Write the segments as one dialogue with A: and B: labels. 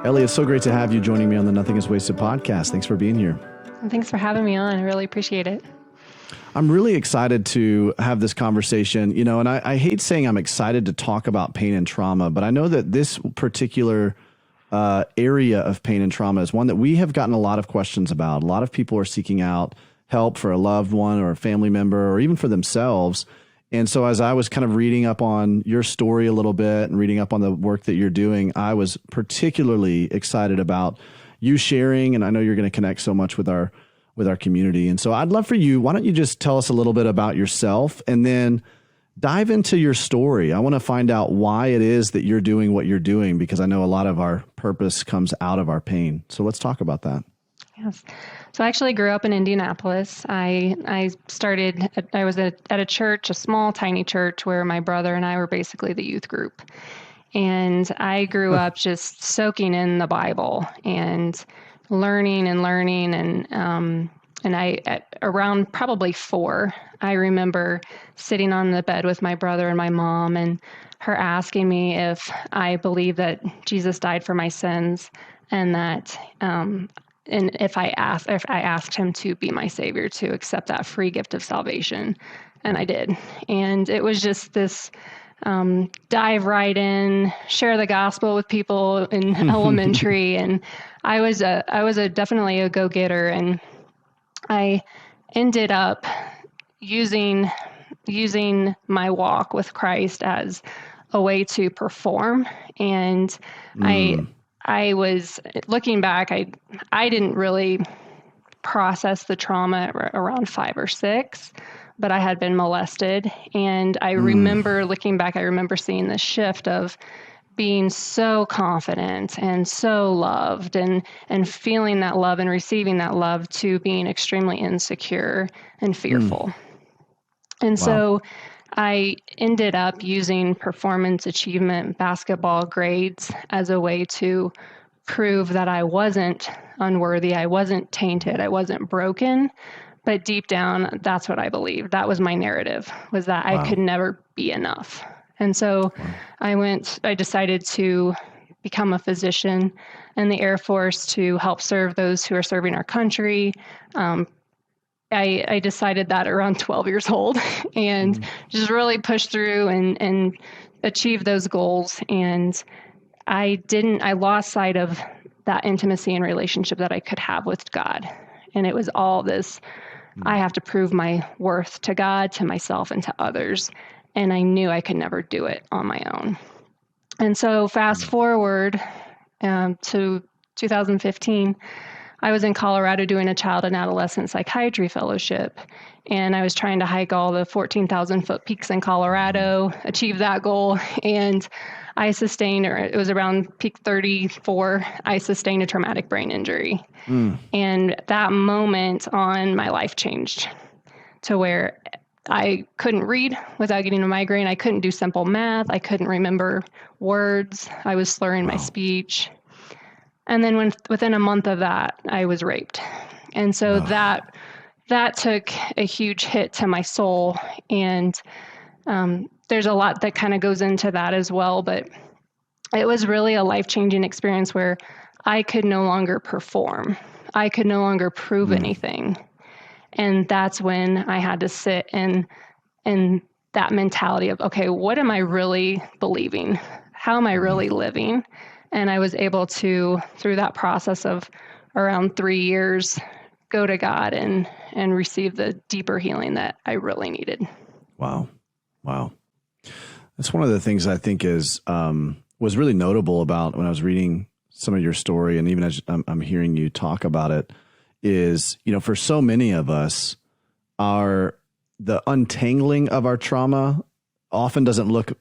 A: Ellie, it's so great to have you joining me on the Nothing is Wasted podcast. Thanks for being here.
B: Thanks for having me on. I really appreciate it.
A: I'm really excited to have this conversation, and I hate saying I'm excited to talk about pain and trauma, but I know that this particular area of pain and trauma is one that we have gotten a lot of questions about. A lot of people are seeking out help for a loved one or a family member or even for themselves. And so as I was kind of reading up on your story a little bit and reading up on the work that you're doing, I was particularly excited about you sharing. And I know you're going to connect so much with our community. And so I'd love for you, why don't you just tell us a little bit about yourself and then dive into your story. I want to find out why it is that you're doing what you're doing, because I know a lot of our purpose comes out of our pain. So let's talk about that.
B: Yes. So I actually grew up in Indianapolis. I was at a church, a small, tiny church where my brother and I were basically the youth group. And I grew up just soaking in the Bible and learning. And at around probably 4, I remember sitting on the bed with my brother and my mom and her asking me if I believe that Jesus died for my sins and that, and if I asked him to be my savior, to accept that free gift of salvation. And I did. And it was just this dive right in, share the gospel with people in elementary. And I was definitely a go-getter. And I ended up using my walk with Christ as a way to perform. And I was looking back, I didn't really process the trauma around 5 or 6, but I had been molested. And I remember looking back, I remember seeing the shift of being so confident and so loved and feeling that love and receiving that love to being extremely insecure and fearful. And so I ended up using performance achievement basketball grades as a way to prove that I wasn't unworthy, I wasn't tainted, I wasn't broken. But deep down, that's what I believed. That was my narrative, was that I could never be enough. And so I decided to become a physician in the Air Force to help serve those who are serving our country. I decided that around 12 years old and just really pushed through and achieved those goals. And I lost sight of that intimacy and relationship that I could have with God. And it was all this, I have to prove my worth to God, to myself, and to others. And I knew I could never do it on my own. And so fast forward to 2015, I was in Colorado doing a child and adolescent psychiatry fellowship, and I was trying to hike all the 14,000-foot peaks in Colorado, achieve that goal, and I sustained, or it was around peak 34, I sustained a traumatic brain injury. And that moment on, my life changed to where I couldn't read without getting a migraine. I couldn't do simple math. I couldn't remember words. I was slurring my speech. And then within a month of that, I was raped. And so that took a huge hit to my soul. And there's a lot that kind of goes into that as well. But it was really a life-changing experience where I could no longer perform. I could no longer prove anything. And that's when I had to sit in that mentality of, okay, what am I really believing? How am I really living? And I was able to, through that process of around 3 years, go to God and receive the deeper healing that I really needed.
A: Wow. That's one of the things I think was really notable about when I was reading some of your story, and even as I'm hearing you talk about it, is, for so many of us, the untangling of our trauma often doesn't look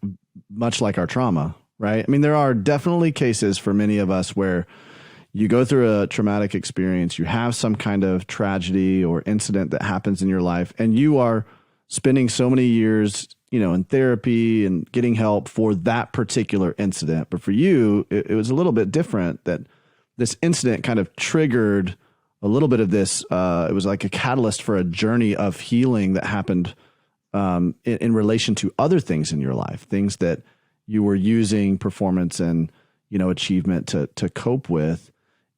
A: much like our trauma, right? I mean, there are definitely cases for many of us where you go through a traumatic experience, you have some kind of tragedy or incident that happens in your life, and you are spending so many years, in therapy and getting help for that particular incident. But for you, it was a little bit different, that this incident kind of triggered a little bit of this. It was like a catalyst for a journey of healing that happened in relation to other things in your life, things that you were using performance and achievement to cope with.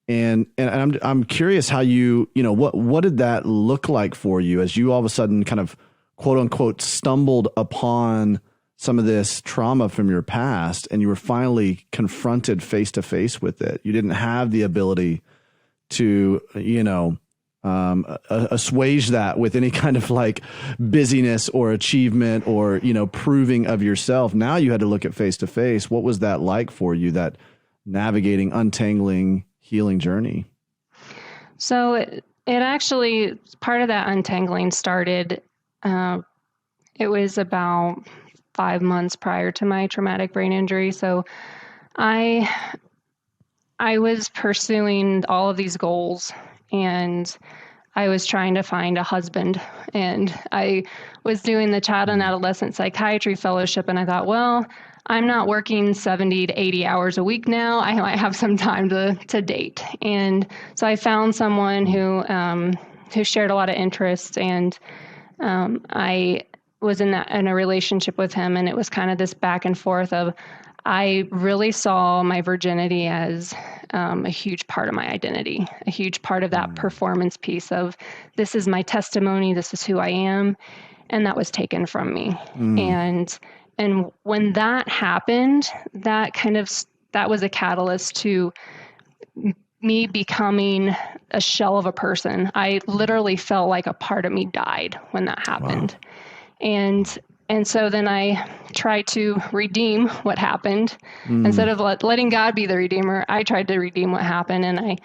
A: And I'm curious how what did that look like for you as you all of a sudden kind of quote unquote stumbled upon some of this trauma from your past and you were finally confronted face to face with it. You didn't have the ability to, assuage that with any kind of like busyness or achievement or, proving of yourself. Now you had to look at face to face. What was that like for you, that navigating, untangling, healing journey?
B: So it actually, part of that untangling started, it was about 5 months prior to my traumatic brain injury. So I was pursuing all of these goals, and I was trying to find a husband, and I was doing the child and adolescent psychiatry fellowship, and I thought, well, I'm not working 70 to 80 hours a week now. I might have some time to date. And so I found someone who shared a lot of interests, and I was in a relationship with him, and it was kind of this back and forth of, I really saw my virginity as a huge part of my identity, a huge part of that performance piece of, this is my testimony, this is who I am, and that was taken from me. And when that happened, that was a catalyst to me becoming a shell of a person. I literally felt like a part of me died when that happened. Wow. And so then I tried to redeem what happened. Instead of letting God be the redeemer, I tried to redeem what happened. And I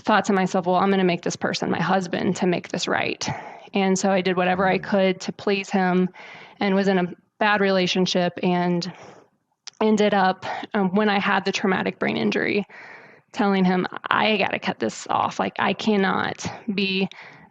B: thought to myself, well, I'm going to make this person my husband to make this right. And so I did whatever I could to please him, and was in a bad relationship, and ended up, when I had the traumatic brain injury, telling him, I got to cut this off. Like, I cannot be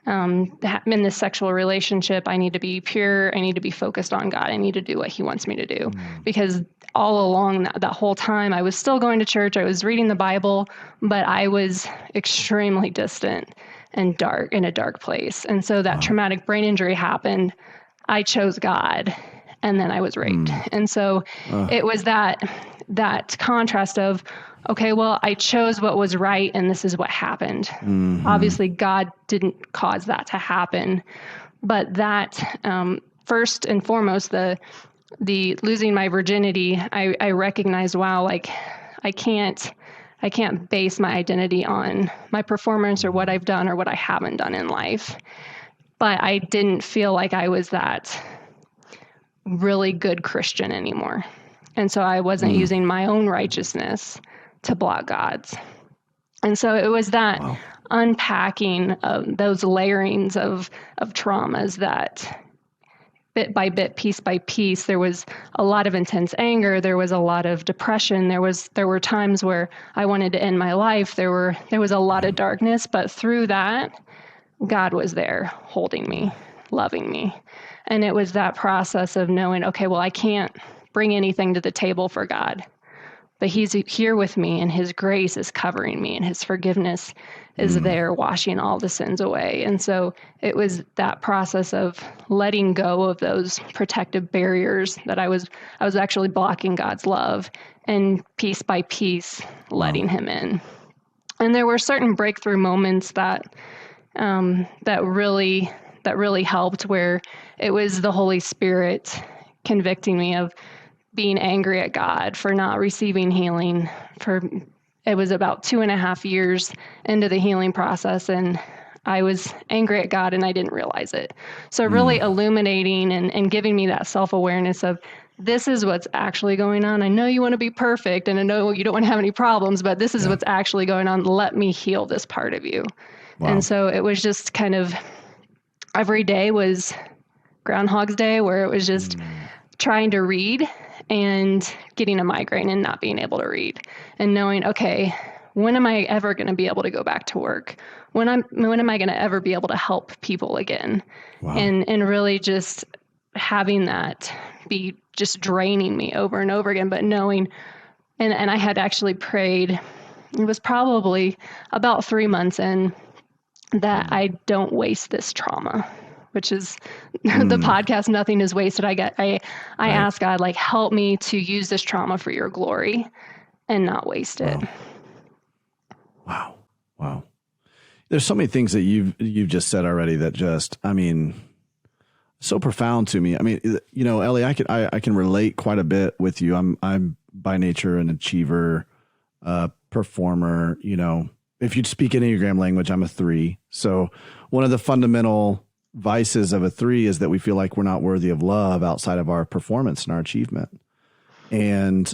B: in this sexual relationship. I need to be pure. I need to be focused on God. I need to do what he wants me to do. Because all along that whole time, I was still going to church. I was reading the Bible, but I was extremely distant and dark, in a dark place. And so that traumatic brain injury happened. I chose God, and then I was raped. And so it was that contrast of, okay, well, I chose what was right, and this is what happened. Obviously, God didn't cause that to happen, but that first and foremost, the losing my virginity, I recognized, wow, like I can't base my identity on my performance or what I've done or what I haven't done in life. But I didn't feel like I was that really good Christian anymore. And so I wasn't using my own righteousness to block God's. And so it was that unpacking of those layerings of traumas that bit by bit, piece by piece, there was a lot of intense anger. There was a lot of depression. There were times where I wanted to end my life. There was a lot of darkness, but through that, God was there holding me, loving me. And it was that process of knowing, okay, well, I can't bring anything to the table for God, but he's here with me, and his grace is covering me, and his forgiveness is there washing all the sins away. And so it was that process of letting go of those protective barriers that I was actually blocking God's love, and piece by piece letting him in. And there were certain breakthrough moments that really helped, where it was the Holy Spirit convicting me of being angry at God for not receiving healing. It was about 2.5 years into the healing process, and I was angry at God and I didn't realize it. So really illuminating and giving me that self-awareness of, this is what's actually going on. I know you want to be perfect, and I know you don't want to have any problems, but this is what's actually going on. Let me heal this part of you. Wow. And so it was just kind of, every day was Groundhog's Day, where it was just trying to read and getting a migraine and not being able to read, and knowing, okay, when am I ever going to be able to go back to work? When am I going to ever be able to help people again? Wow. And really just having that be just draining me over and over again, but knowing, and I had actually prayed, it was probably about 3 months in, that I don't waste this trauma, which is the podcast, Nothing is Wasted. I ask God, like, help me to use this trauma for your glory. and not waste it.
A: Wow. There's so many things that you've just said already that just, I mean, so profound to me. I mean, you know, Ellie, I can relate quite a bit with you. I'm by nature an achiever, performer. You know, if you'd speak Enneagram language, I'm a 3. So one of the fundamental vices of a 3 is that we feel like we're not worthy of love outside of our performance and our achievement. And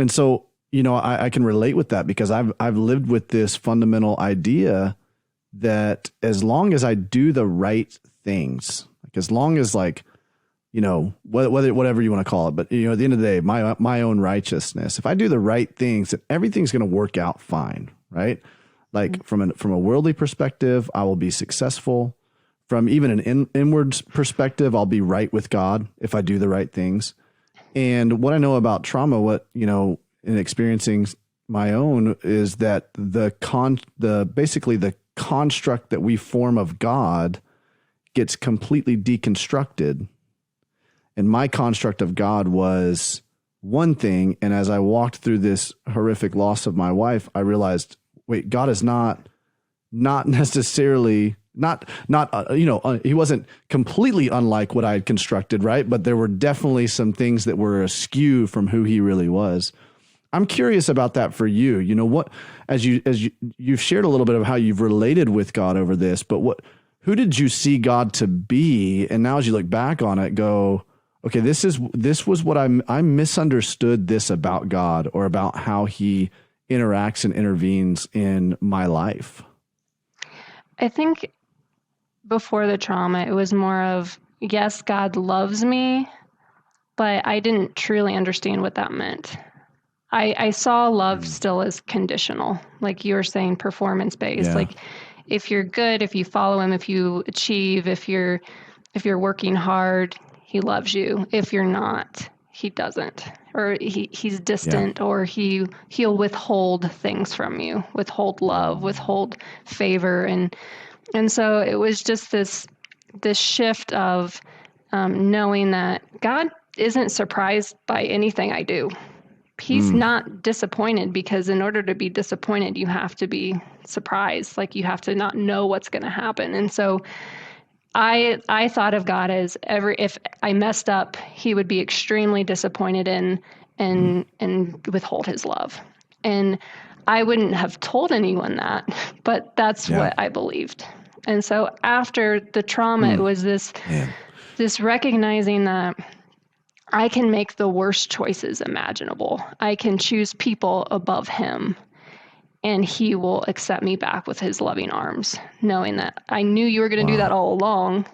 A: so, you know, I can relate with that because I've lived with this fundamental idea that as long as I do the right things, like as long as, like, you know, whatever you want to call it, but, you know, at the end of the day, my own righteousness, if I do the right things, that everything's going to work out fine, right? Like from a worldly perspective, I will be successful. From even an inward perspective, I'll be right with God if I do the right things. And what I know about trauma, what, you know, in experiencing my own, is that basically the construct that we form of God gets completely deconstructed. And my construct of God was one thing. And as I walked through this horrific loss of my wife, I realized, wait, God is not necessarily he wasn't completely unlike what I had constructed, right? But there were definitely some things that were askew from who he really was. I'm curious about that for you. You know, what, as you've shared a little bit of how you've related with God over this, but who did you see God to be? And now as you look back on it, go, okay, this was what I misunderstood this about God, or about how he interacts and intervenes in my life.
B: I think before the trauma, it was more of, yes, God loves me, but I didn't truly understand what that meant. I saw love still as conditional, like you were saying, performance-based. Yeah. Like if you're good, if you follow him, if you achieve, if you're working hard, he loves you. If you're not, he doesn't, or he's distant, yeah. Or he'll withhold things from you, withhold love, withhold favor. And so it was just this shift of knowing that God isn't surprised by anything I do. He's not disappointed, because in order to be disappointed, you have to be surprised. Like you have to not know what's going to happen. And so I thought of God as if I messed up, he would be extremely disappointed and withhold his love. And I wouldn't have told anyone that, but that's what I believed. And so after the trauma, it was this recognizing that I can make the worst choices imaginable. I can choose people above him, and he will accept me back with his loving arms, knowing that I knew you were going to do that all along,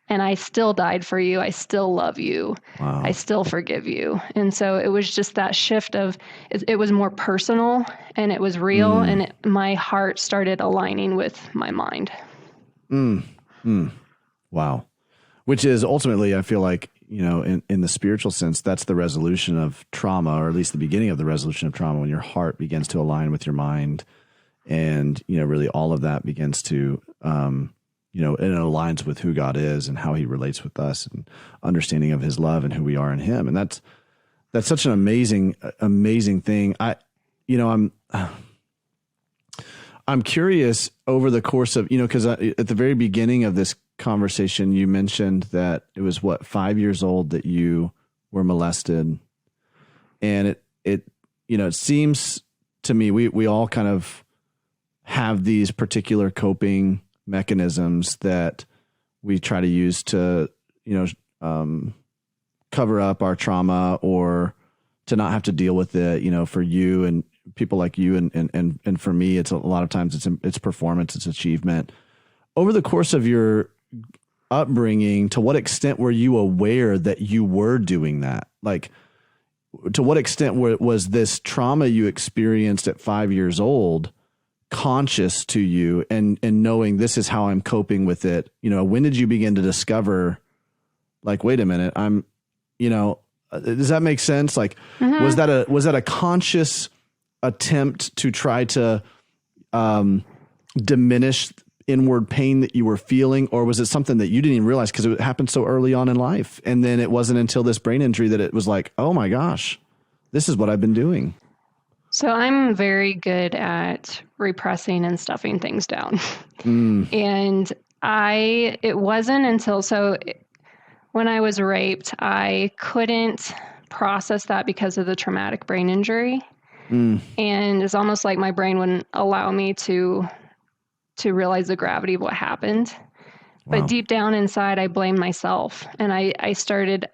B: and I still died for you. I still love you. Wow. I still forgive you. And so it was just that shift of, it was more personal, and it was real, and my heart started aligning with my mind.
A: Wow. Which is ultimately, I feel like, you know, in the spiritual sense, that's the resolution of trauma, or at least the beginning of the resolution of trauma, when your heart begins to align with your mind, and, you know, really all of that begins to, you know, and it aligns with who God is and how he relates with us, and understanding of his love and who we are in him. And that's such an amazing thing. I'm curious over the course of, you know, because at the very beginning of this conversation, you mentioned that it was 5 years old that you were molested. And it you know, it seems to me, we all kind of have these particular coping mechanisms that we try to use to, you know, cover up our trauma, or to not have to deal with it, you know, for you and people like you. And for me, it's a lot of times it's performance, it's achievement. Over the course of your upbringing, to what extent were you aware that you were doing that? Like, to what extent was this trauma you experienced at 5 years old conscious to you, and knowing this is how I'm coping with it? You know, when did you begin to discover, like, wait a minute, I'm, you know, does that make sense? Like, was that a conscious attempt to try to diminish inward pain that you were feeling, or was it something that you didn't even realize because it happened so early on in life, and then it wasn't until this brain injury that it was like, oh my gosh, this is what I've been doing.
B: So I'm very good at repressing and stuffing things down. And it wasn't until, when I was raped, I couldn't process that because of the traumatic brain injury. And it's almost like my brain wouldn't allow me to realize the gravity of what happened.
A: Wow.
B: But deep down inside, I blamed myself. And I started,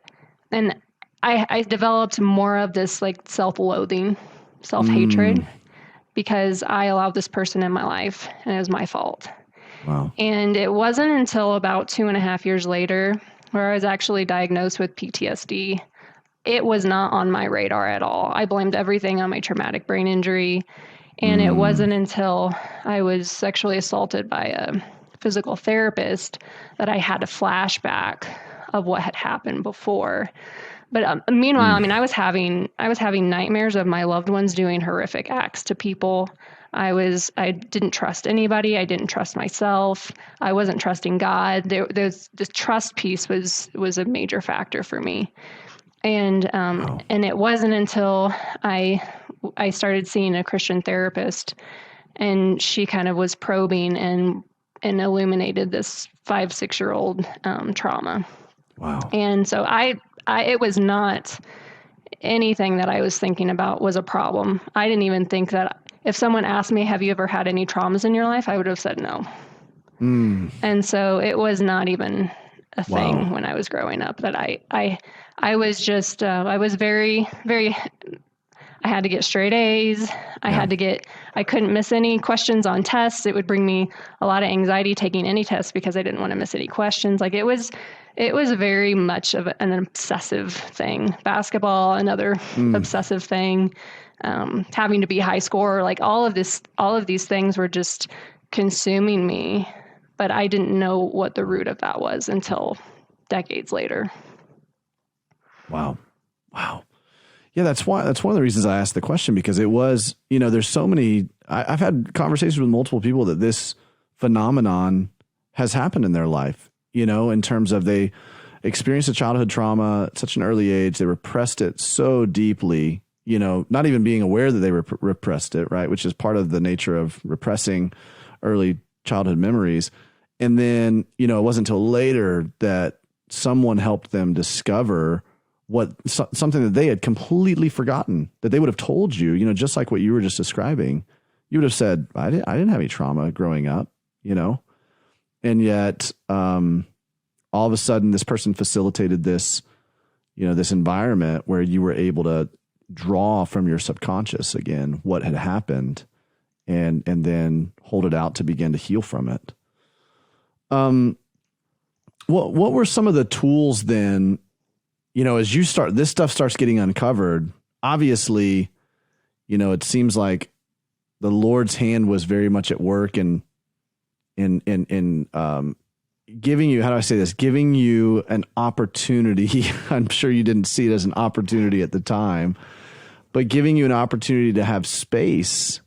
B: and I developed more of this like self-loathing, self-hatred, because I allowed this person in my life and it was my fault.
A: Wow.
B: And it wasn't until about 2.5 years later where I was actually diagnosed with PTSD. It was not on my radar at all. I blamed everything on my traumatic brain injury. And it wasn't until I was sexually assaulted by a physical therapist that I had a flashback of what had happened before. But meanwhile, I mean, I was having nightmares of my loved ones doing horrific acts to people. I didn't trust anybody. I didn't trust myself. I wasn't trusting God. The trust piece was a major factor for me. And and it wasn't until I started seeing a Christian therapist, and she kind of was probing and illuminated this 5-6-year-old trauma.
A: Wow.
B: And so it was not anything that I was thinking about was a problem. I didn't even think that if someone asked me, have you ever had any traumas in your life? I would have said no. And so it was not even a thing when I was growing up that I was just, I was very, very, I had to get straight A's. I couldn't miss any questions on tests. It would bring me a lot of anxiety taking any test because I didn't want to miss any questions. Like it was very much of an obsessive thing. Basketball, another obsessive thing. Having to be high scorer, like all of these things were just consuming me, but I didn't know what the root of that was until decades later.
A: Wow. Yeah, that's one of the reasons I asked the question, because it was, there's so many, I've had conversations with multiple people that this phenomenon has happened in their life, in terms of they experienced a childhood trauma at such an early age. They repressed it so deeply, not even being aware that they repressed it, right? Which is part of the nature of repressing early childhood memories. And then, it wasn't until later that someone helped them discover something that they had completely forgotten, that they would have told you, just like what you were just describing. You would have said, I didn't have any trauma growing up, and yet, all of a sudden this person facilitated this, this environment where you were able to draw from your subconscious again, what had happened, and then hold it out to begin to heal from it. What were some of the tools then, as this stuff starts getting uncovered? Obviously, it seems like the Lord's hand was very much at work in giving you, how do I say this? Giving you an opportunity. I'm sure you didn't see it as an opportunity at the time, but giving you an opportunity to have space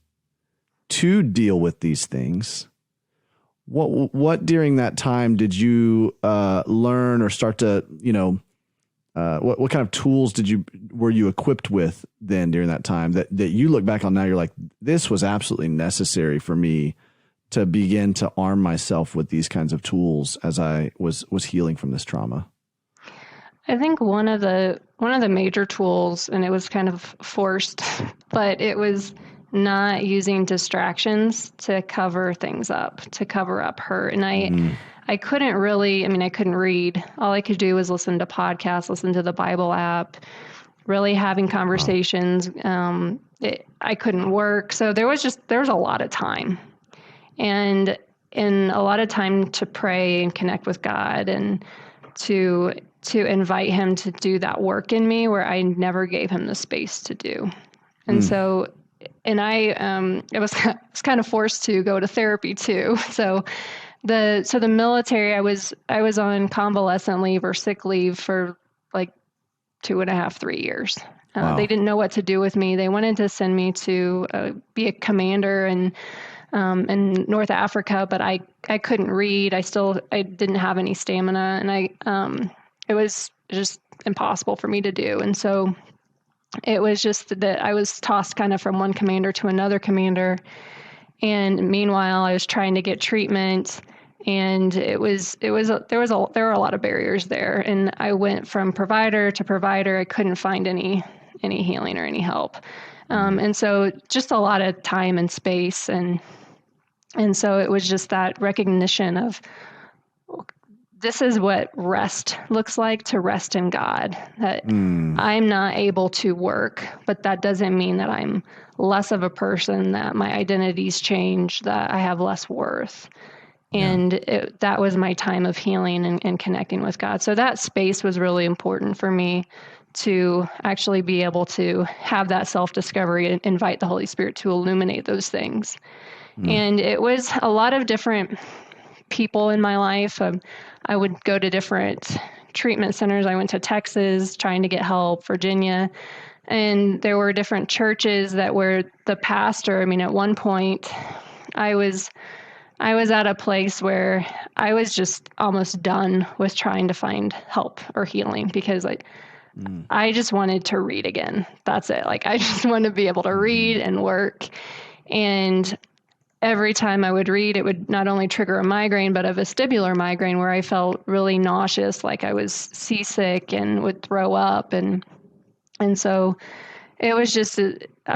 A: to deal with these things. What during that time did you learn or start to, what kind of tools were you equipped with then during that time that you look back on now, you're like, this was absolutely necessary for me to begin to arm myself with these kinds of tools as I was healing from this trauma?
B: I think one of the major tools, and it was kind of forced, but it was not using distractions to cover things up, to cover up hurt. And I couldn't really, I couldn't read. All I could do was listen to podcasts, listen to the Bible app, really having conversations. I couldn't work. So there was a lot of time and a lot of time to pray and connect with God and to invite him to do that work in me where I never gave him the space to do. And so, and I was kind of forced to go to therapy too. So the military, I was on convalescent leave or sick leave for like 2.5, 3 years. They didn't know what to do with me. They wanted to send me to be a commander in North Africa, but I couldn't read. I didn't have any stamina, and it was just impossible for me to do. And so It was just that I was tossed kind of from one commander to another commander. And meanwhile, I was trying to get treatment, and there were a lot of barriers there. And I went from provider to provider. I couldn't find any healing or any help. And so just a lot of time and space. And so it was just that recognition of, this is what rest looks like, to rest in God, that I'm not able to work, but that doesn't mean that I'm less of a person, that my identity's changed, that I have less worth. And that was my time of healing and connecting with God. So that space was really important for me, to actually be able to have that self-discovery and invite the Holy Spirit to illuminate those things. And it was a lot of different people in my life. I would go to different treatment centers. I went to Texas trying to get help, Virginia, and there were different churches that were the pastor. I mean, at one point I was at a place where I was just almost done with trying to find help or healing, because I just wanted to read again. That's it. I just wanted to be able to read and work. And every time I would read, it would not only trigger a migraine, but a vestibular migraine where I felt really nauseous, like I was seasick and would throw up. And so it was just,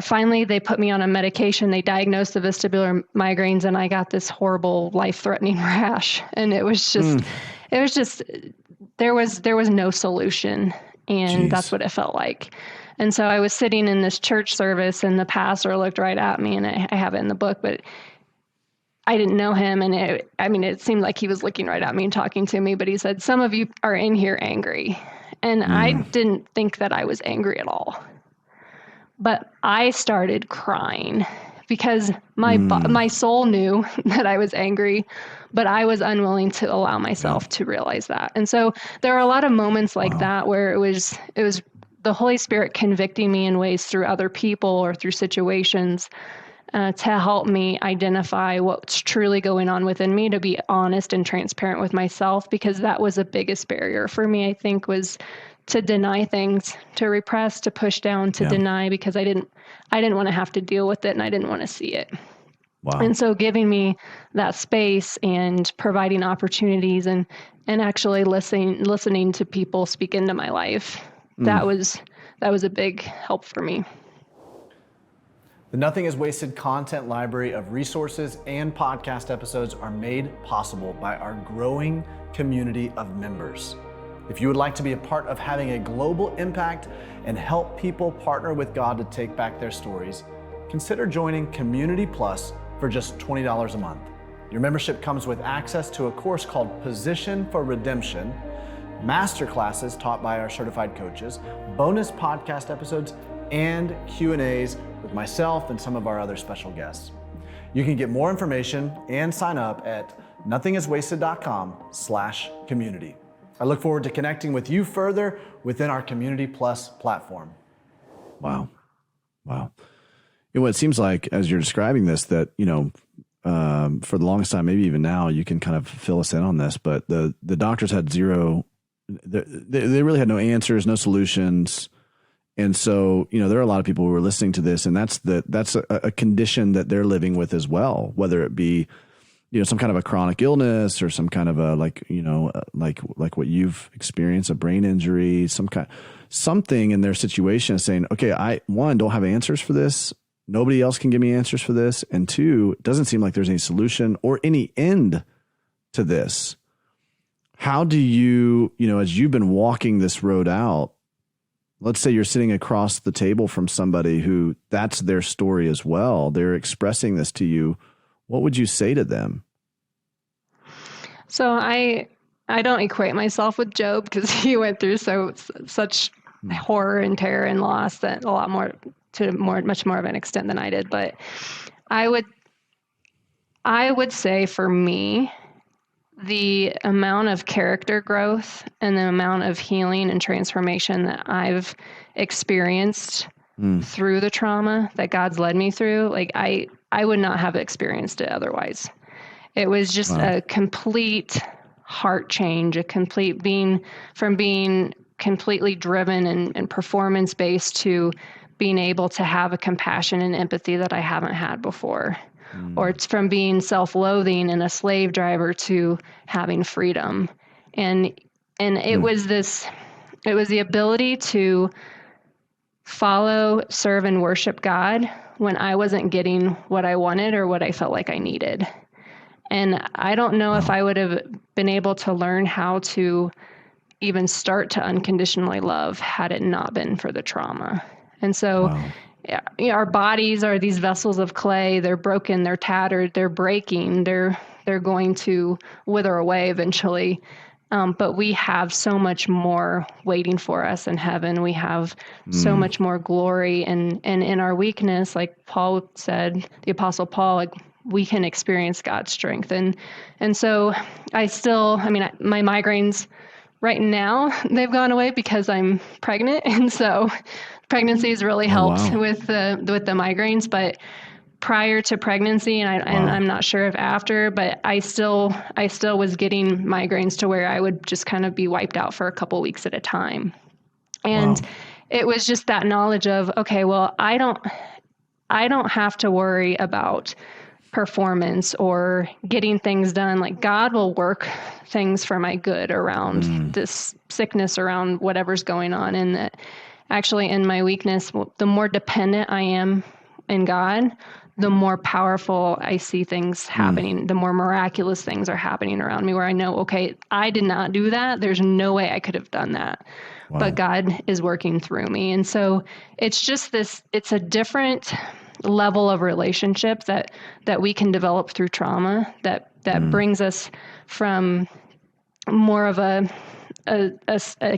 B: finally they put me on a medication. They diagnosed the vestibular migraines, and I got this horrible life-threatening rash. And it was just, there was no solution. And that's what it felt like. And so I was sitting in this church service, and the pastor looked right at me, and I have it in the book, but I didn't know him. And it seemed like he was looking right at me and talking to me, but he said, "Some of you are in here angry." And I didn't think that I was angry at all. But I started crying because my soul knew that I was angry, but I was unwilling to allow myself to realize that. And so there are a lot of moments like that where it was the Holy Spirit convicting me in ways through other people or through situations to help me identify what's truly going on within me, to be honest and transparent with myself, because that was the biggest barrier for me, I think, was to deny things, to repress, to push down, to deny, because I didn't want to have to deal with it, and I didn't want to see it.
A: Wow.
B: And so giving me that space and providing opportunities and actually listening to people speak into my life, that was a big help for me.
C: The Nothing is Wasted content library of resources and podcast episodes are made possible by our growing community of members. If you would like to be a part of having a global impact and help people partner with God to take back their stories, consider joining Community Plus for just $20 a month. Your membership comes with access to a course called Position for Redemption, masterclasses taught by our certified coaches, bonus podcast episodes, and Q&As with myself and some of our other special guests. You can get more information and sign up at nothingiswasted.com/community. I look forward to connecting with you further within our Community Plus platform.
A: Wow. It seems like, as you're describing this, that, for the longest time, maybe even now, you can kind of fill us in on this, but the doctors had zero, they really had no answers, no solutions. And so, there are a lot of people who are listening to this, and that's a condition that they're living with as well, whether it be, some kind of a chronic illness or some kind of a, like what you've experienced, a brain injury, something in their situation is saying, okay, I, one, don't have answers for this. Nobody else can give me answers for this. And two, it doesn't seem like there's any solution or any end to this. How do you, as you've been walking this road out, let's say you're sitting across the table from somebody who that's their story as well. They're expressing this to you. What would you say to them?
B: So I don't equate myself with Job, because he went through such horror and terror and loss, that much more of an extent than I did. But I would say, for me, the amount of character growth and the amount of healing and transformation that I've experienced through the trauma that God's led me through, I would not have experienced it otherwise. It was just a complete heart change, a complete being completely driven and performance based to being able to have a compassion and empathy that I haven't had before. Or it's from being self-loathing and a slave driver to having freedom. And it was the ability to follow, serve, and worship God when I wasn't getting what I wanted or what I felt like I needed. And I don't know if I would have been able to learn how to even start to unconditionally love had it not been for the trauma. And so our bodies are these vessels of clay. They're broken, they're tattered, they're breaking, they're going to wither away eventually. But we have so much more waiting for us in heaven. We have so much more glory. And in our weakness, like Paul said, the Apostle Paul, like, we can experience God's strength. And so my migraines right now, they've gone away because I'm pregnant. And so pregnancy has really helped with the migraines. But prior to pregnancy, and I'm not sure if after, but I still was getting migraines to where I would just kind of be wiped out for a couple weeks at a time. And it was just that knowledge of, okay, well, I don't have to worry about performance or getting things done. Like, God will work things for my good around this sickness, around whatever's going on. And that actually in my weakness, the more dependent I am in God, the more powerful I see things happening, the more miraculous things are happening around me, where I know, okay, I did not do that. There's no way I could have done that, but God is working through me. And so it's just it's a different level of relationship that we can develop through trauma that brings us from more of a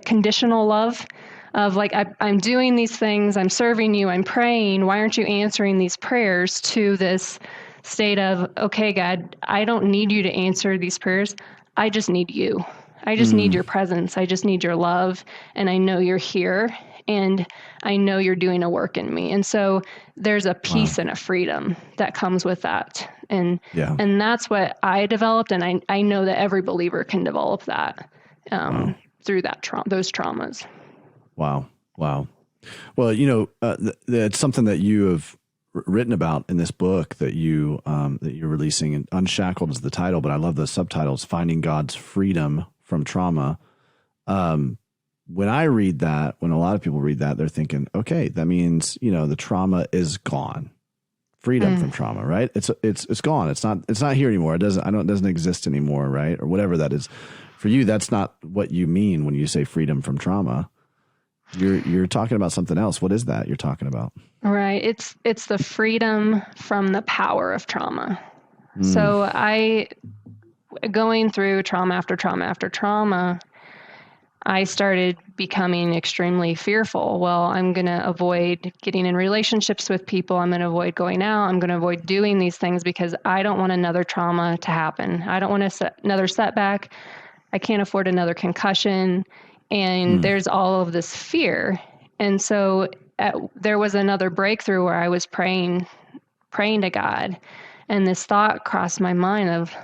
B: conditional love of like, I'm doing these things, I'm serving you, I'm praying, why aren't you answering these prayers, to this state of, okay, God, I don't need you to answer these prayers. I just need you. I just need your presence. I just need your love. And I know you're here, and I know you're doing a work in me. And so there's a peace and a freedom that comes with that. And that's what I developed. And I know that every believer can develop that through those traumas.
A: Wow. Well, it's something that you have written about in this book that you're releasing, and Unshackled is the title, but I love the subtitles, Finding God's Freedom from Trauma. When I read that, when a lot of people read that, they're thinking, okay, that means, the trauma is gone. Freedom from trauma, right? It's gone. It's not here anymore. It doesn't exist anymore, right? Or whatever that is. For you, that's not what you mean when you say freedom from trauma. You're talking about something else. What is that you're talking about?
B: Right. It's the freedom from the power of trauma. So going through trauma after trauma after trauma, I started becoming extremely fearful. Well, I'm going to avoid getting in relationships with people. I'm going to avoid going out. I'm going to avoid doing these things because I don't want another trauma to happen. I don't want another setback. I can't afford another concussion. And there's all of this fear. And so there was another breakthrough where I was praying to God. And this thought crossed my mind of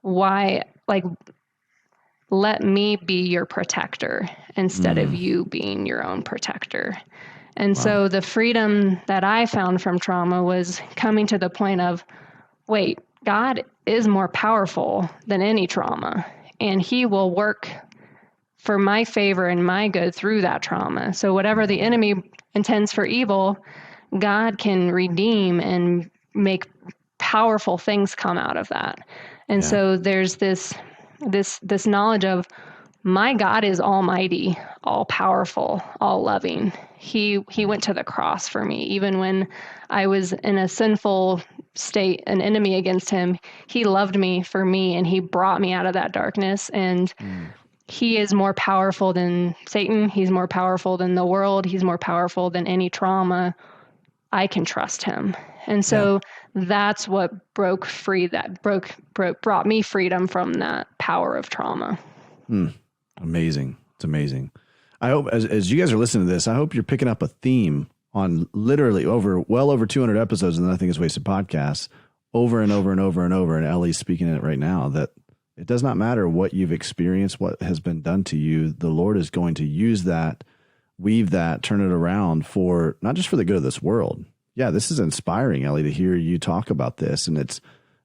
B: why, like, let me be your protector instead of you being your own protector. And so the freedom that I found from trauma was coming to the point of, wait, God is more powerful than any trauma, and he will work for my favor and my good through that trauma. So whatever the enemy intends for evil, God can redeem and make powerful things come out of that. And so there's this knowledge of, my God is almighty, all powerful, all loving. He went to the cross for me. Even when I was in a sinful state, an enemy against him, he loved me for me, and he brought me out of that darkness. And he is more powerful than Satan. He's more powerful than the world. He's more powerful than any trauma. I can trust him. And so that's what brought me freedom from that power of trauma.
A: Amazing. It's amazing. I hope as you guys are listening to this, I hope you're picking up a theme on literally well over 200 episodes of the Nothing is Wasted podcast, over and over and over and over. And Ellie's speaking in it right now, that It does not matter what you've experienced, what has been done to you. The Lord is going to use that, weave that, turn it around for not just for the good of this world. Yeah, this is inspiring, Ellie, to hear you talk about this, and it's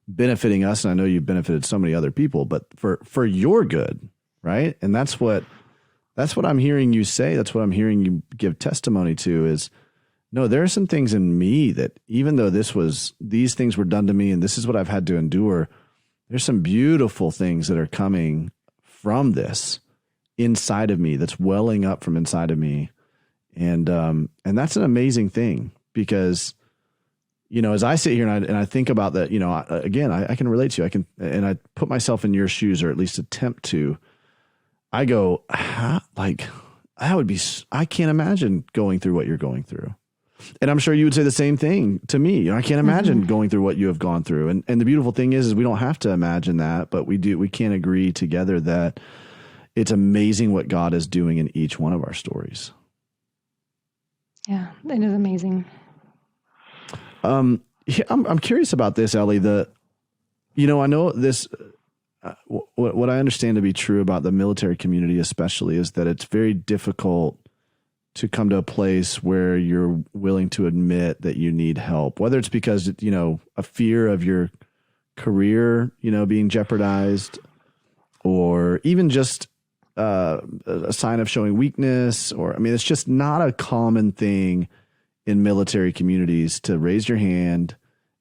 A: benefiting us. And I know you've benefited so many other people, but for your good, right? And that's what I'm hearing you say. That's what I'm hearing you give testimony to is, no, there are some things in me that even though these things were done to me and this is what I've had to endure, there's some beautiful things that are coming from this inside of me, that's welling up from inside of me. And that's an amazing thing because, as I sit here and I think about that, again, I can relate to you. And I put myself in your shoes, or at least attempt to. I go, I can't imagine going through what you're going through. And I'm sure you would say the same thing to me. I can't imagine going through what you have gone through. And the beautiful thing is we don't have to imagine that, but we can agree together that it's amazing what God is doing in each one of our stories.
B: Yeah, it is amazing.
A: I'm curious about this, Ellie. I know this, what I understand to be true about the military community, especially, is that it's very difficult to come to a place where you're willing to admit that you need help, whether it's because, a fear of your career, being jeopardized, or even just a sign of showing weakness, it's just not a common thing in military communities to raise your hand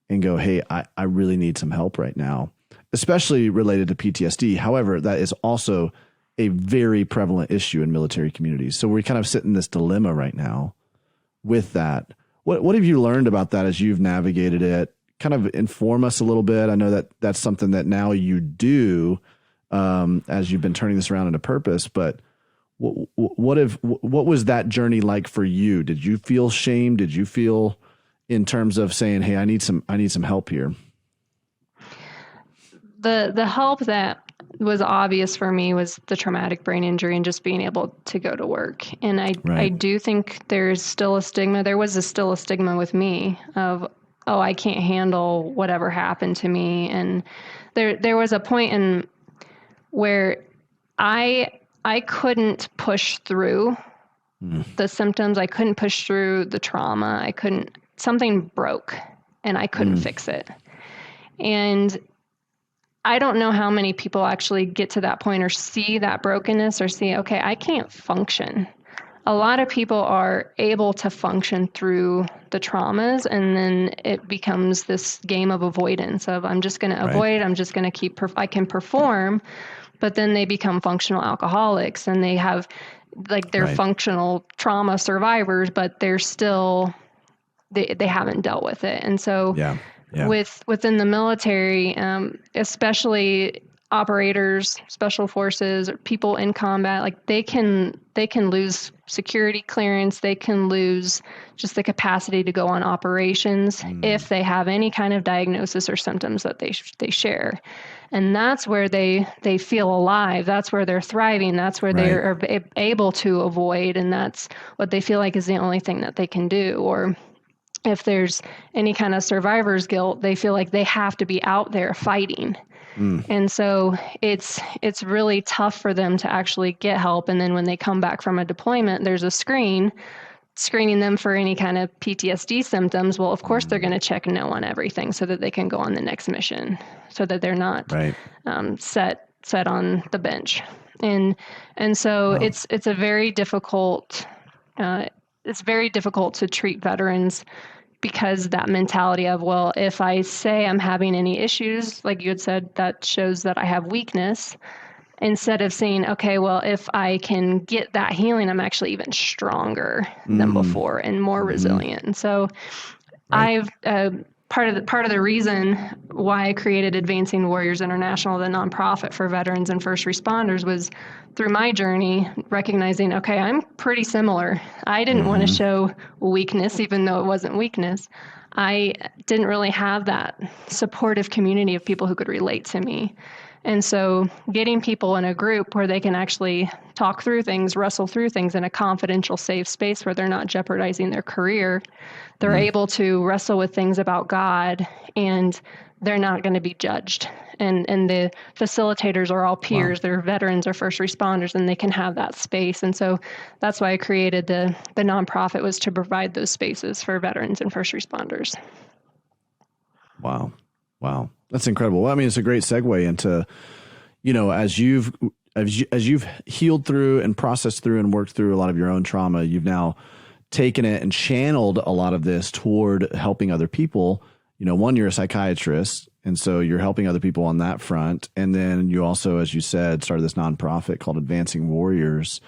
A: and go, hey, I really need some help right now, especially related to PTSD. However, that is also a very prevalent issue in military communities. So we kind of sit in this dilemma right now with that. What have you learned about that as you've navigated it? Kind of inform us a little bit. I know that that's something that now you do as you've been turning this around into purpose, but what was that journey like for you? Did you feel shame? Did you feel in terms of saying, hey, I need some help here?
B: The help that was obvious for me was the traumatic brain injury and just being able to go to work. And I do think there's still a stigma. There was still a stigma with me of, I can't handle whatever happened to me. And there was a point where I couldn't push through the symptoms. I couldn't push through the trauma. Something broke and I couldn't fix it. And I don't know how many people actually get to that point or see that brokenness or see, okay, I can't function. A lot of people are able to function through the traumas, and then it becomes this game of avoidance of I'm just going to avoid, I'm just going to I can perform, but then they become functional alcoholics and they have they're functional trauma survivors, but they're still, they haven't dealt with it. And so within the military, especially operators, special forces, or people in combat, they can lose security clearance. They can lose just the capacity to go on operations if they have any kind of diagnosis or symptoms that they share. And that's where they feel alive. That's where they're thriving. That's where they are able to avoid. And that's what they feel like is the only thing that they can do. Or if there's any kind of survivor's guilt, they feel like they have to be out there fighting. And so it's really tough for them to actually get help. And then when they come back from a deployment, there's a screening them for any kind of PTSD symptoms. Well, of course, they're going to check no on everything so that they can go on the next mission, so that they're not set on the bench. And so it's a very difficult, it's very difficult to treat veterans, because that mentality of, well, if I say I'm having any issues, like you had said, that shows that I have weakness, instead of saying, okay, well, if I can get that healing, I'm actually even stronger than before and more resilient. And so I've, part of the reason why I created Advancing Warriors International, the nonprofit for veterans and first responders, was through my journey recognizing, okay, I'm pretty similar. I didn't want to show weakness, even though it wasn't weakness. I didn't really have that supportive community of people who could relate to me. And so getting people in a group where they can actually talk through things, wrestle through things in a confidential, safe space where they're not jeopardizing their career, they're able to wrestle with things about God, and they're not going to be judged. And the facilitators are all peers. They're veterans or first responders, and they can have that space. And so that's why I created the nonprofit, was to provide those spaces for veterans and first responders.
A: Wow. That's incredible. Well, I mean, it's a great segue into, as you've healed through and processed through and worked through a lot of your own trauma, you've now taken it and channeled a lot of this toward helping other people. One, you're a psychiatrist, and so you're helping other people on that front. And then you also, as you said, started this nonprofit called Advancing Warriors.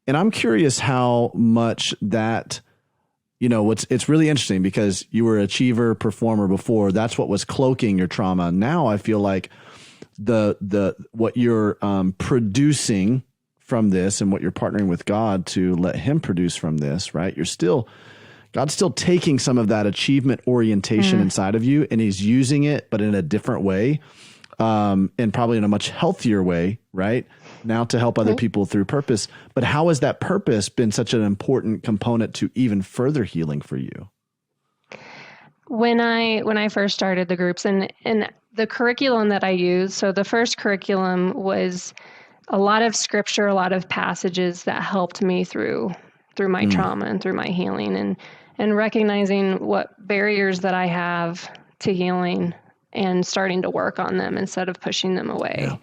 A: And I'm curious how much that, it's really interesting because you were an achiever, performer before. That's what was cloaking your trauma. Now I feel like what you're producing from this and what you're partnering with God to let him produce from this, right? God's still taking some of that achievement orientation inside of you, and he's using it, but in a different way, and probably in a much healthier way, right? Now to help other people through purpose. But how has that purpose been such an important component to even further healing for you?
B: When I first started the groups and the curriculum that I used, so the first curriculum was a lot of scripture, a lot of passages that helped me through my trauma and through my healing, and recognizing what barriers that I have to healing and starting to work on them instead of pushing them away.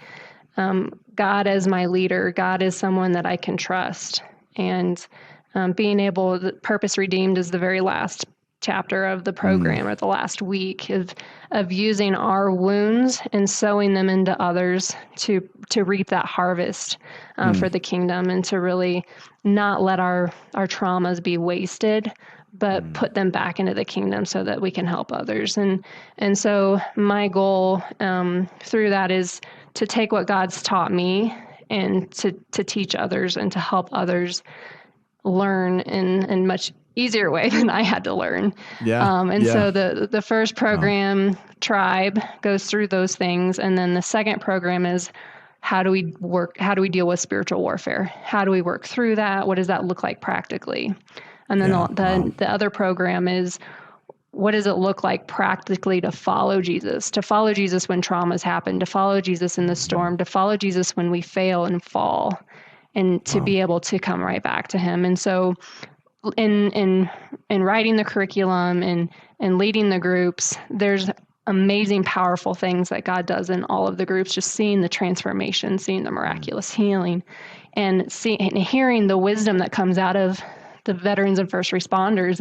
B: God as my leader, God is someone that I can trust. And being able, Purpose Redeemed is the very last chapter of the program, or the last week of using our wounds and sowing them into others to reap that harvest for the kingdom, and to really not let our traumas be wasted, but put them back into the kingdom so that we can help others. And so my goal through that is to take what God's taught me and to teach others and to help others learn in much easier way than I had to learn. So the first program, Tribe, goes through those things. And then the second program is how do we deal with spiritual warfare? How do we work through that? What does that look like practically? And then the other program is, what does it look like practically to follow Jesus when traumas happen, to follow Jesus in the storm, to follow Jesus when we fail and fall, and to be able to come right back to him. And so in writing the curriculum and leading the groups, there's amazing, powerful things that God does in all of the groups, just seeing the transformation, seeing the miraculous healing, and hearing the wisdom that comes out of the veterans and first responders.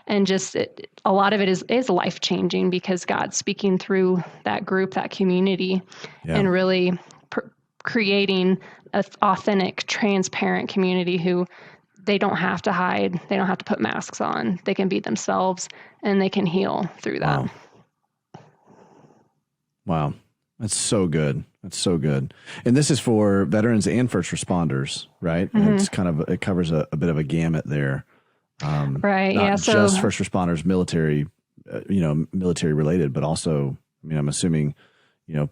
B: And just a lot of it is life-changing because God's speaking through that group, that community, and really creating an authentic, transparent community who they don't have to hide. They don't have to put masks on. They can be themselves, and they can heal through that.
A: Wow. That's so good. That's so good. And this is for veterans and first responders, right? And it covers a bit of a gamut there.
B: Right.
A: Not
B: Yeah.
A: just first responders, military related, but also, I'm assuming,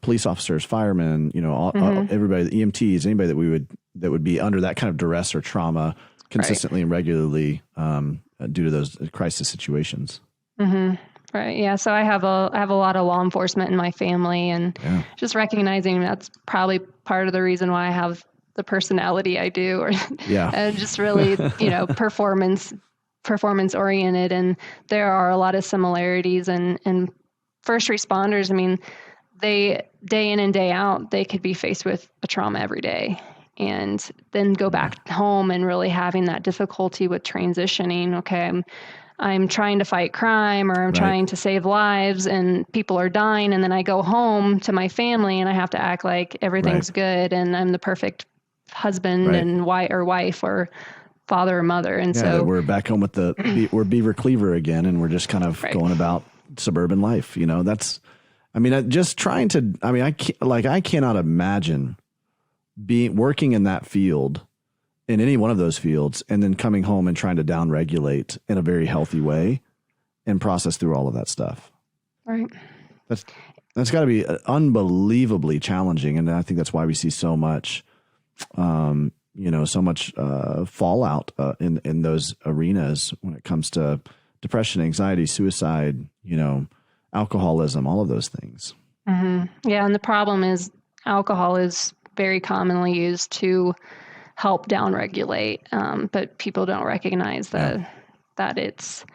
A: police officers, firemen, everybody, the EMTs, anybody that would be under that kind of duress or trauma consistently and regularly due to those crisis situations.
B: Right. Yeah. So I have a lot of law enforcement in my family, and just recognizing that's probably part of the reason why I have the personality I do, and just really, performance oriented. And there are a lot of similarities, and first responders, they day in and day out, they could be faced with a trauma every day, and then go back home and really having that difficulty with transitioning. Okay, I'm trying to fight crime, or I'm trying to save lives, and people are dying. And then I go home to my family and I have to act like everything's good and I'm the perfect husband and wife or father or mother. And so
A: we're back home with we're Beaver Cleaver again, and we're just kind of going about suburban life. I cannot imagine working in that field, in any one of those fields, and then coming home and trying to down-regulate in a very healthy way and process through all of that stuff.
B: Right.
A: That's got to be unbelievably challenging. And I think that's why we see so much, so much fallout in those arenas when it comes to depression, anxiety, suicide, alcoholism, all of those things.
B: Mm-hmm. Yeah. And the problem is alcohol is very commonly used to help downregulate, but people don't recognize that it's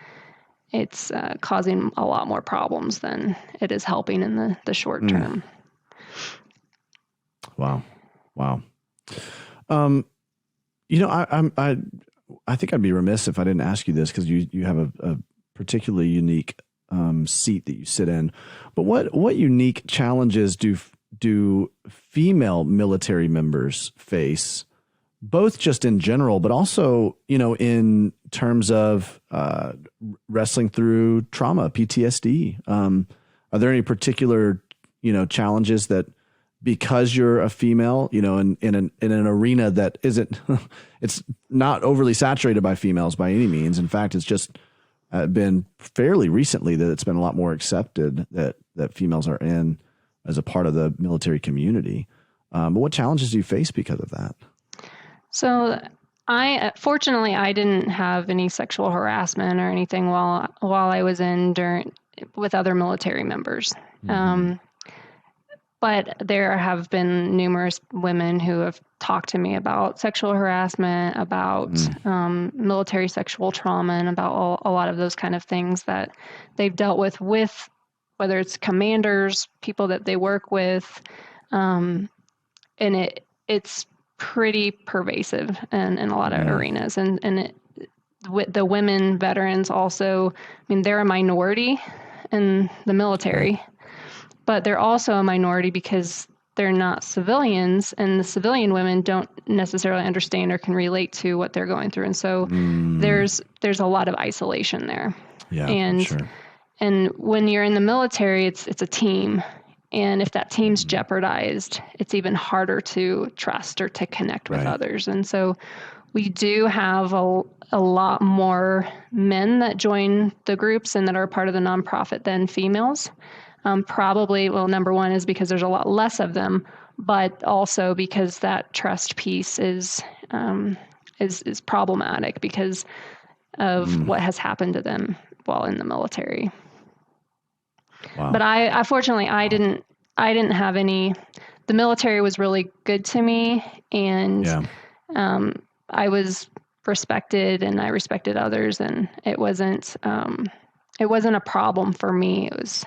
B: causing a lot more problems than it is helping in the short term.
A: Wow. I think I'd be remiss if I didn't ask you this, because you have a particularly unique seat that you sit in. But what unique challenges do female military members face, both just in general, but also, in terms of wrestling through trauma, PTSD? Are there any particular, challenges that, because you're a female, in an arena that isn't, it's not overly saturated by females by any means. In fact, it's just been fairly recently that it's been a lot more accepted that females are in as a part of the military community. But what challenges do you face because of that?
B: So fortunately, I didn't have any sexual harassment or anything while I was with other military members. Mm-hmm. But there have been numerous women who have talked to me about sexual harassment, about military sexual trauma, and about a lot of those kind of things that they've dealt with whether it's commanders, people that they work with, and it's pretty pervasive in a lot of arenas. And the women veterans also, they're a minority in the military, but they're also a minority because they're not civilians, and the civilian women don't necessarily understand or can relate to what they're going through. And so there's a lot of isolation there.
A: Yeah,
B: and
A: sure.
B: And when you're in the military, it's a team. And if that team's jeopardized, it's even harder to trust or to connect with others. And so we do have a lot more men that join the groups and that are part of the nonprofit than females. Probably, number one is because there's a lot less of them, but also because that trust piece is problematic because of what has happened to them while in the military. Wow. But I fortunately, I didn't have any. The military was really good to me, and I was respected, and I respected others, and it wasn't a problem for me. It was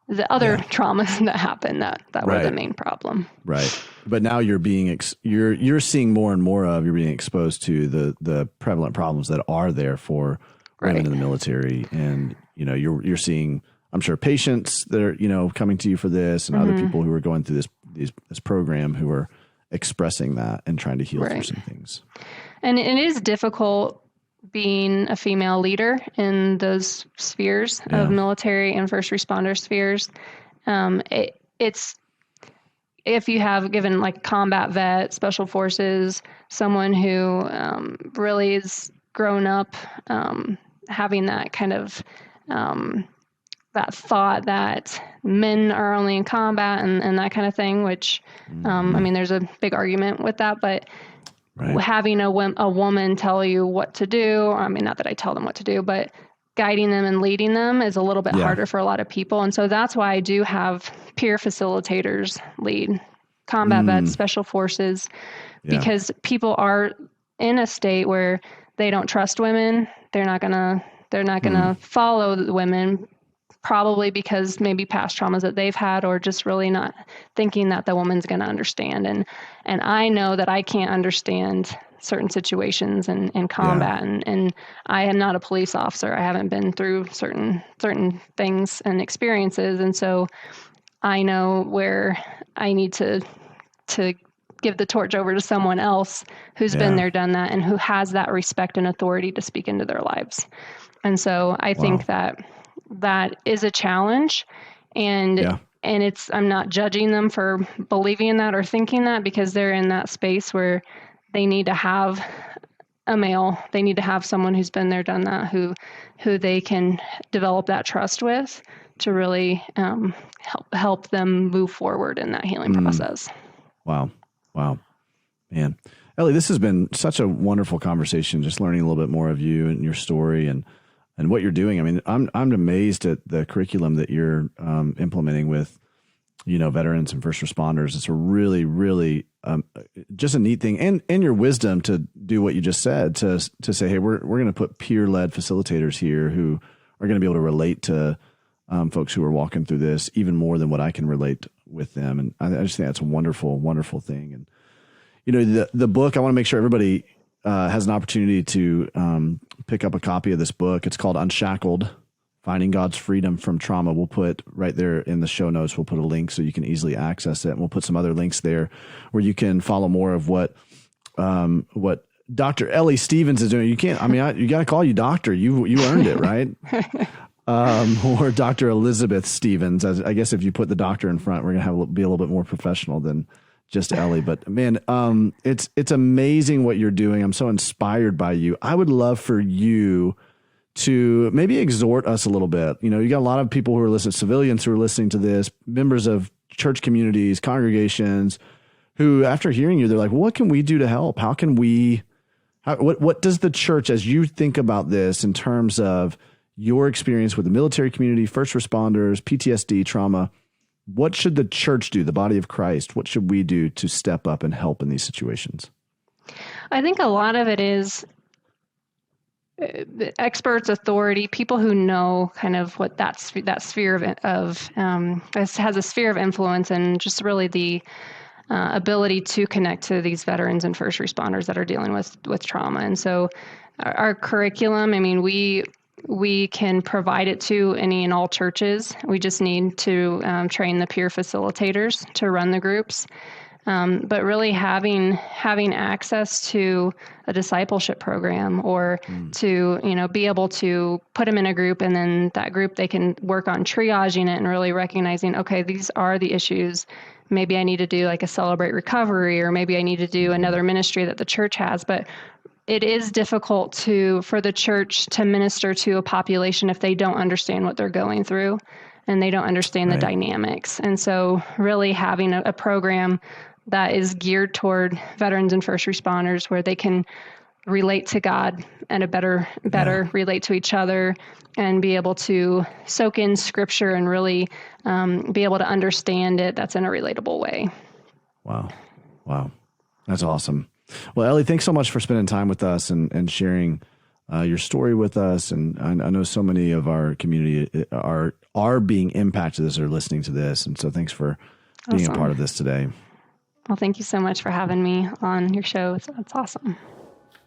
B: the other traumas that happened that were the main problem.
A: Right. But now you're being you're seeing more and more of, you're being exposed to the prevalent problems that are there for women in the military, and you're seeing, I'm sure, patients that are coming to you for this, and other people who are going through this program who are expressing that and trying to heal through some things.
B: And it is difficult being a female leader in those spheres of military and first responder spheres. It's, if you have given like combat vet, special forces, someone who really is grown up, having that kind of that thought that men are only in combat and that kind of thing, which there's a big argument with that, but having a woman tell you what to do, not that I tell them what to do, but guiding them and leading them is a little bit harder for a lot of people. And so that's why I do have peer facilitators lead combat vets, special forces, because people are in a state where they don't trust women. They're not gonna follow the women, probably because maybe past traumas that they've had, or just really not thinking that the woman's going to understand. And I know that I can't understand certain situations in combat, and I am not a police officer. I haven't been through certain things and experiences. And so I know where I need to give the torch over to someone else who's been there, done that, and who has that respect and authority to speak into their lives. And so I think that is a challenge, and it's, I'm not judging them for believing in that or thinking that, because they're in that space where they need to have a male, they need to have someone who's been there, done that, who they can develop that trust with really help them move forward in that healing process.
A: Wow. Man. Ellie, this has been such a wonderful conversation, just learning a little bit more of you and your story and what you're doing. I mean, I'm amazed at the curriculum that you're implementing with, veterans and first responders. It's a really, really just a neat thing, and your wisdom to do what you just said, to say, hey, we're going to put peer-led facilitators here who are going to be able to relate to folks who are walking through this even more than what I can relate with them. And I just think that's a wonderful, wonderful thing. And the book, I want to make sure everybody has an opportunity to pick up a copy of this book. It's called Unshackled: Finding God's Freedom from Trauma. We'll put right there in the show notes, we'll put a link so you can easily access it. And we'll put some other links there where you can follow more of what Dr. Ellie Stevens is doing. You can't, you got to call you doctor. You earned it, right? Or Dr. Elizabeth Stevens. I guess if you put the doctor in front, we're going to be a little bit more professional than just Ellie. But man, it's amazing what you're doing. I'm so inspired by you. I would love for you to maybe exhort us a little bit. You got a lot of people who are listening, civilians who are listening to this, members of church communities, congregations, who after hearing you, they're like, well, what can we do to help? How can we, what does the church, as you think about this in terms of your experience with the military community, first responders, PTSD, trauma, what should the church do, the body of Christ? What should we do to step up and help in these situations? I
B: think a lot of it is experts, authority, people who know kind of what that sphere of has a sphere of influence, and just really the ability to connect to these veterans and first responders that are dealing with trauma. And so our curriculum, we can provide it to any and all churches. We just need to train the peer facilitators to run the groups. But really having access to a discipleship program, or to, be able to put them in a group, and then that group, they can work on triaging it and really recognizing, okay, these are the issues. Maybe I need to do like a Celebrate Recovery, or maybe I need to do another ministry that the church has. But it is difficult for the church to minister to a population if they don't understand what they're going through and they don't understand the dynamics. And so really having a program that is geared toward veterans and first responders, where they can relate to God and better relate to each other, and be able to soak in scripture and really be able to understand it. That's in a relatable way. Wow. That's awesome. Well, Ellie, thanks so much for spending time with us and sharing your story with us. And I know so many of our community are being impacted as they're listening to this. And so thanks for being a part of this today. Well, thank you so much for having me on your show. It's awesome.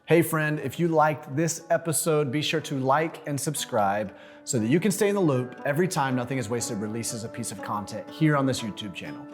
C: Hey friend, if you liked this episode, be sure to like and subscribe so that you can stay in the loop every time Nothing is Wasted releases a piece of content here on this YouTube channel.